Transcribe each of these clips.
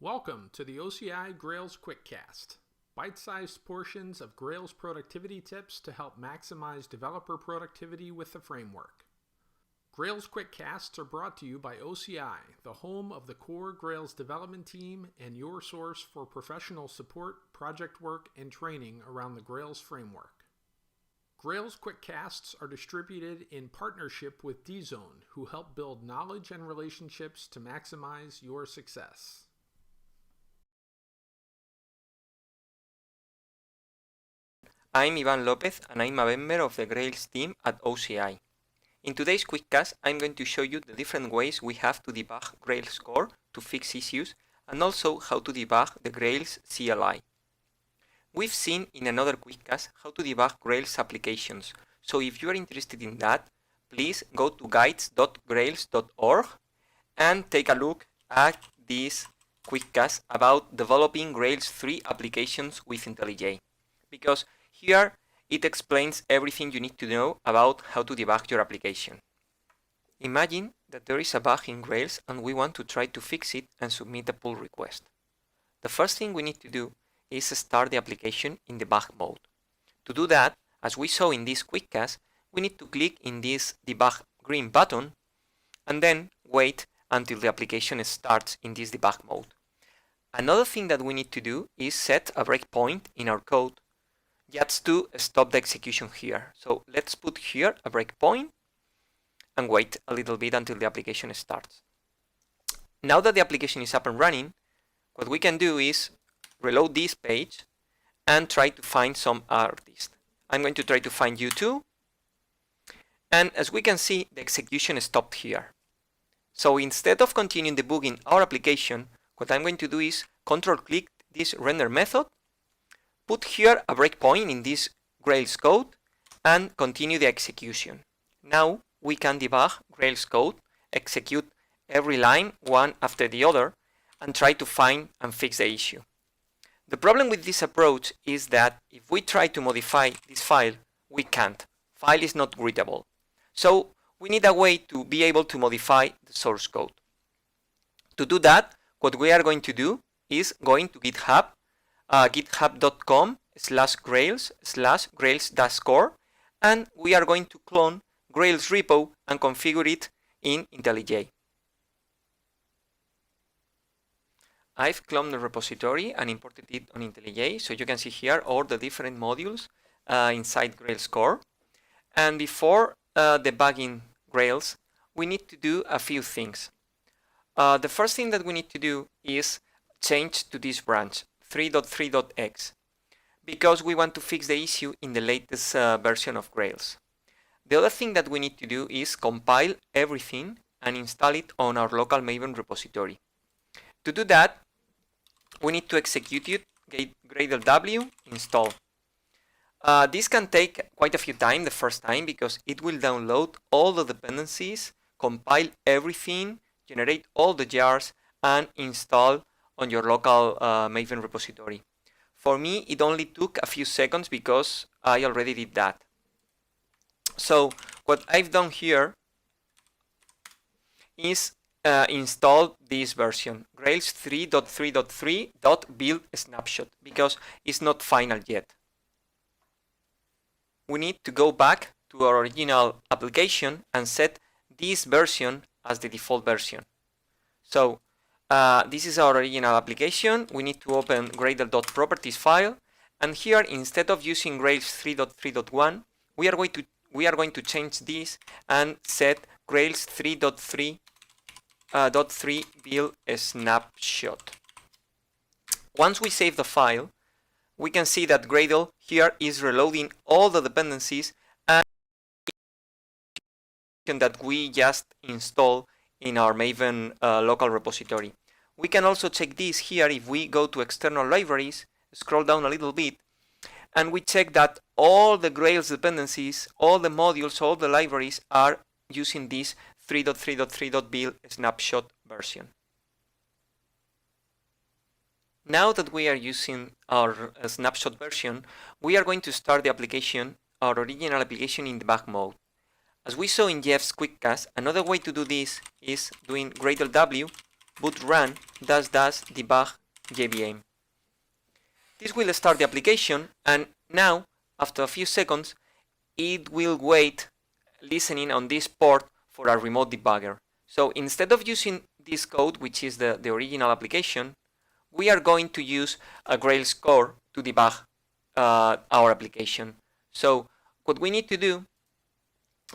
Welcome to the OCI Grails Quickcast, bite-sized portions of Grails productivity tips to help maximize developer productivity with the framework. Grails Quickcasts are brought to you by OCI, the home of the core Grails development team and your source for professional support, project work, and training around the Grails framework. Grails Quickcasts are distributed in partnership with dzone, who help build knowledge and relationships to maximize your success. I'm Iván López and I'm a member of the Grails team at OCI. In today's Quickcast, I'm going to show you the different ways we have to debug Grails core to fix issues and also how to debug the Grails CLI. We've seen in another Quickcast how to debug Grails applications, so if you are interested in that, please go to guides.grails.org and take a look at this Quickcast about developing Grails 3 applications with IntelliJ, because here it explains everything you need to know about how to debug your application. Imagine that there is a bug in Grails and we want to try to fix it and submit a pull request. The first thing we need to do is start the application in debug mode. To do that, as we saw in this Quickcast, we need to click in this debug green button and then wait until the application starts in this debug mode. Another thing that we need to do is set a breakpoint in our code just to stop the execution here. So let's put here a breakpoint and wait a little bit until the application starts. Now that the application is up and running, what we can do is reload this page and try to find some artist. I'm going to try to find U2, and as we can see, the execution stopped here. So instead of continuing debugging our application, what I'm going to do is control click this render method, put here a breakpoint in this Grails code and continue the execution. Now we can debug Grails code, execute every line one after the other, and try to find and fix the issue. The problem with this approach is that if we try to modify this file, we can't. File is not readable. So we need a way to be able to modify the source code. To do that, what we are going to do is going to GitHub, github.com/grails/grails-core, and we are going to clone Grails repo and configure it in IntelliJ. I've cloned the repository and imported it on IntelliJ, so you can see here all the different modules inside Grails core. And before debugging Grails, we need to do a few things. The first thing that we need to do is change to this branch 3.3.x because we want to fix the issue in the latest version of Grails. The other thing that we need to do is compile everything and install it on our local Maven repository. To do that, we need to execute it, gradle w install. This can take quite a few times the first time because it will download all the dependencies, compile everything, generate all the jars, and install on your local Maven repository. For me, it only took a few seconds because I already did that. So what I've done here is install this version, Grails 3.3.3.build snapshot, because it's not final yet. We need to go back to our original application and set this version as the default version. So this is our original application. We need to open gradle.properties file, and here instead of using Grails 3.3.1, we are going to change this and set Grails 3.3.3 build snapshot. Once we save the file, we can see that Gradle here is reloading all the dependencies and that we just installed in our Maven local repository. We can also check this here if we go to external libraries, scroll down a little bit, and we check that all the Grails dependencies, all the modules, all the libraries are using this 3.3.3.build snapshot version. Now that we are using our snapshot version, we are going to start the application, our original application, in debug mode. As we saw in Jeff's Quickcast, another way to do this is doing gradle w boot run --debug JVM. This will start the application, and now, after a few seconds, it will wait listening on this port for a remote debugger. So instead of using this code, which is the original application, we are going to use a Grails core to debug our application. So what we need to do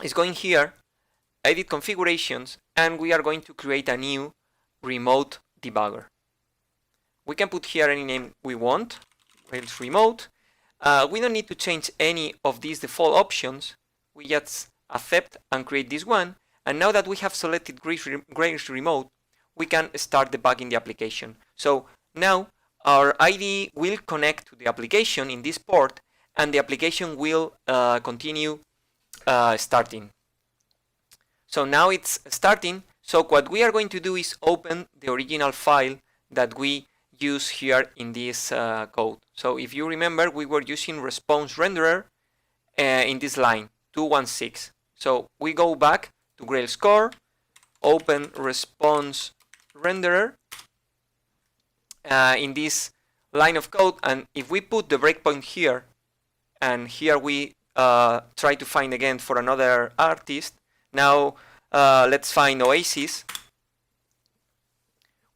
is go in here, edit configurations, and we are going to create a new remote debugger. We can put here any name we want, Grails remote. We don't need to change any of these default options. We just accept and create this one. And now that we have selected Grails remote, we can start debugging the application. So now our IDE will connect to the application in this port, and the application will continue starting. So now it's starting. So what we are going to do is open the original file that we use here in this code. So if you remember, we were using response renderer in this line 216. So we go back to Grails core, open response renderer in this line of code, and if we put the breakpoint here, and here we try to find again for another artist. Now let's find Oasis.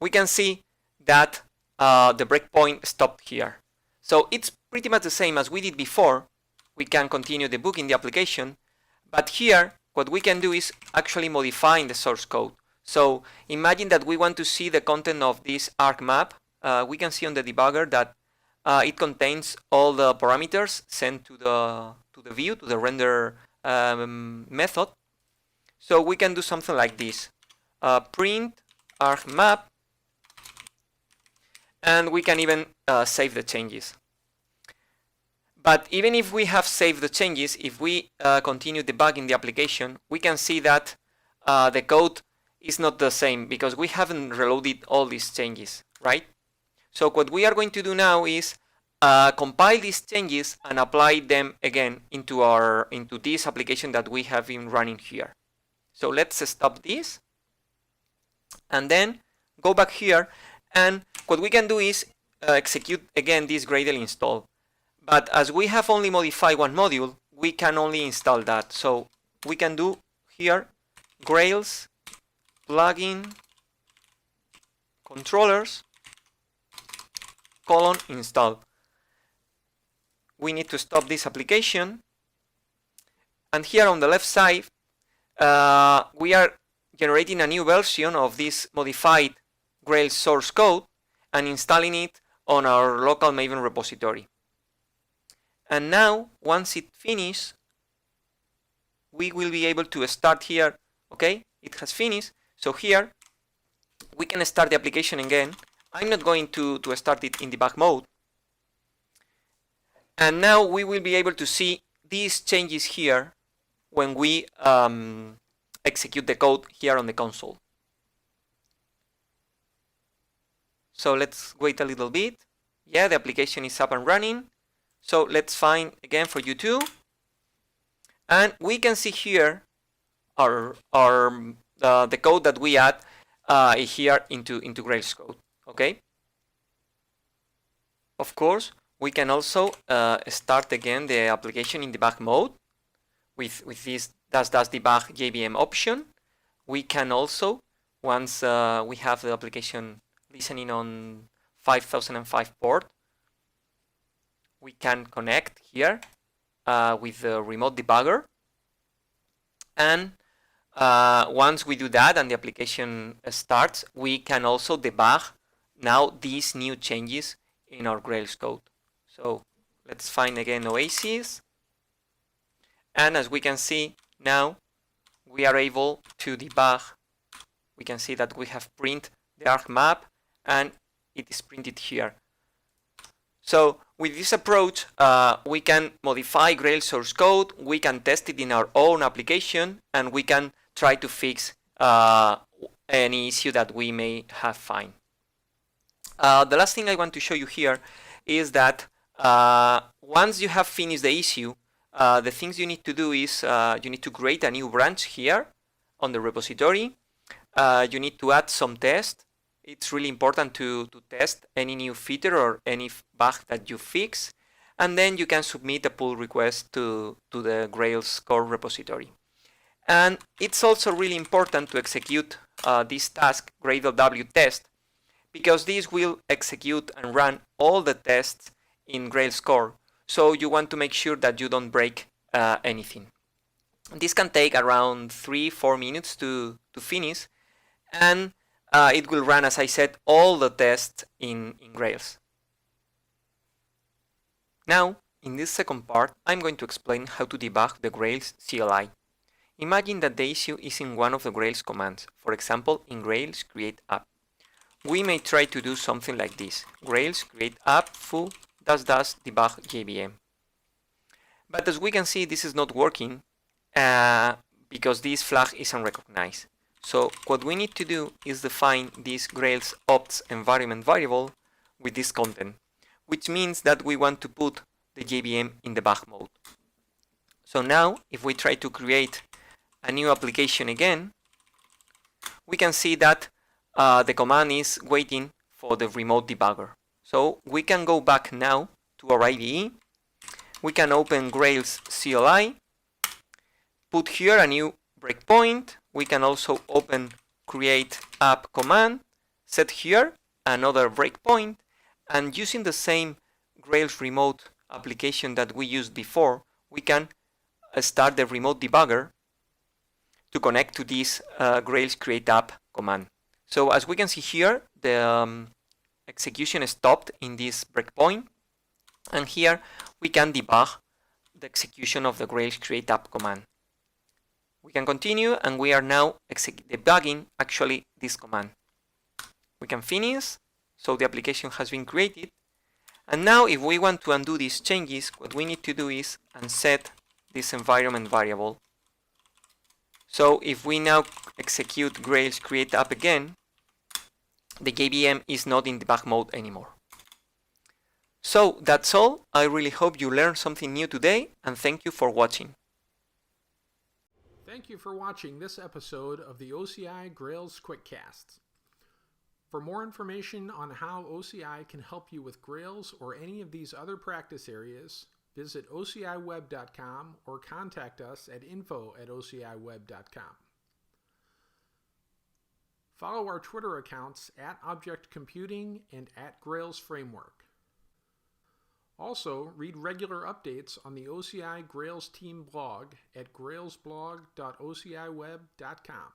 We can see that the breakpoint stopped here. So it's pretty much the same as we did before. We can continue debugging the application, but here what we can do is actually modifying the source code. So imagine that we want to see the content of this arc map. We can see on the debugger that it contains all the parameters sent to the view, to the render method. So we can do something like this: print arc map, and we can even save the changes. But even if we have saved the changes, if we continue debugging the application, we can see that the code is not the same because we haven't reloaded all these changes, right? So what we are going to do now is compile these changes and apply them again into this application that we have been running here. So let's stop this and then go back here, and what we can do is execute again this Gradle install. But as we have only modified one module, we can only install that. So we can do here Grails plugin controllers :install. We need to stop this application, and here on the left side we are generating a new version of this modified Grails source code and installing it on our local Maven repository. And now once it finishes, we will be able to start here. Okay, it has finished. So here we can start the application again. I'm not going to start it in debug mode. And now we will be able to see these changes here when we execute the code here on the console. So let's wait a little bit. Yeah, the application is up and running. So let's find again for U2. And we can see here the code that we add here into Grails code. Okay. Of course, we can also start again the application in debug mode with this --debug JVM option. We can also, once we have the application listening on 5005 port, we can connect here with the remote debugger. And once we do that and the application starts, we can also debug now these new changes in our Grails code. So let's find again Oasis. And as we can see now, we are able to debug. We can see that we have printed the arc map and it is printed here. So with this approach, we can modify Grails source code, we can test it in our own application, and we can try to fix any issue that we may have found. The last thing I want to show you here is that once you have finished the issue, the things you need to do is you need to create a new branch here on the repository. You need to add some tests it's really important to test any new feature or any bug that you fix, and then you can submit a pull request to the Grails core repository. And it's also really important to execute this task, Gradle test, because this will execute and run all the tests in Grails core. So you want to make sure that you don't break anything. This can take around 3-4 minutes to finish, and it will run, as I said, all the tests in Grails. Now, in this second part, I'm going to explain how to debug the Grails CLI. Imagine that the issue is in one of the Grails commands, for example, in Grails create app. We may try to do something like this: Grails create app foo -- debug JVM. But as we can see, this is not working because this flag is unrecognized. So what we need to do is define this Grails ops environment variable with this content, which means that we want to put the JVM in debug mode. So now, if we try to create a new application again, we can see that the command is waiting for the remote debugger. So we can go back now to our IDE. We can open Grails CLI, put here a new breakpoint. We can also open create app command, set here another breakpoint, and using the same Grails remote application that we used before, we can start the remote debugger to connect to this Grails create app command. So as we can see here, the execution stopped in this breakpoint, and here we can debug the execution of the Grails create app command. We can continue, and we are now debugging actually this command. We can finish, so the application has been created. And now if we want to undo these changes, what we need to do is unset this environment variable. So if we now execute Grails create app again, the JVM is not in debug mode anymore. So that's all. I really hope you learned something new today, and thank you for watching. Thank you for watching this episode of the OCI Grails Quickcast. For more information on how OCI can help you with Grails or any of these other practice areas, visit ociweb.com or contact us at info@ociweb.com. Follow our Twitter accounts @ObjectComputing and @GrailsFramework. Also, read regular updates on the OCI Grails team blog at grailsblog.ociweb.com.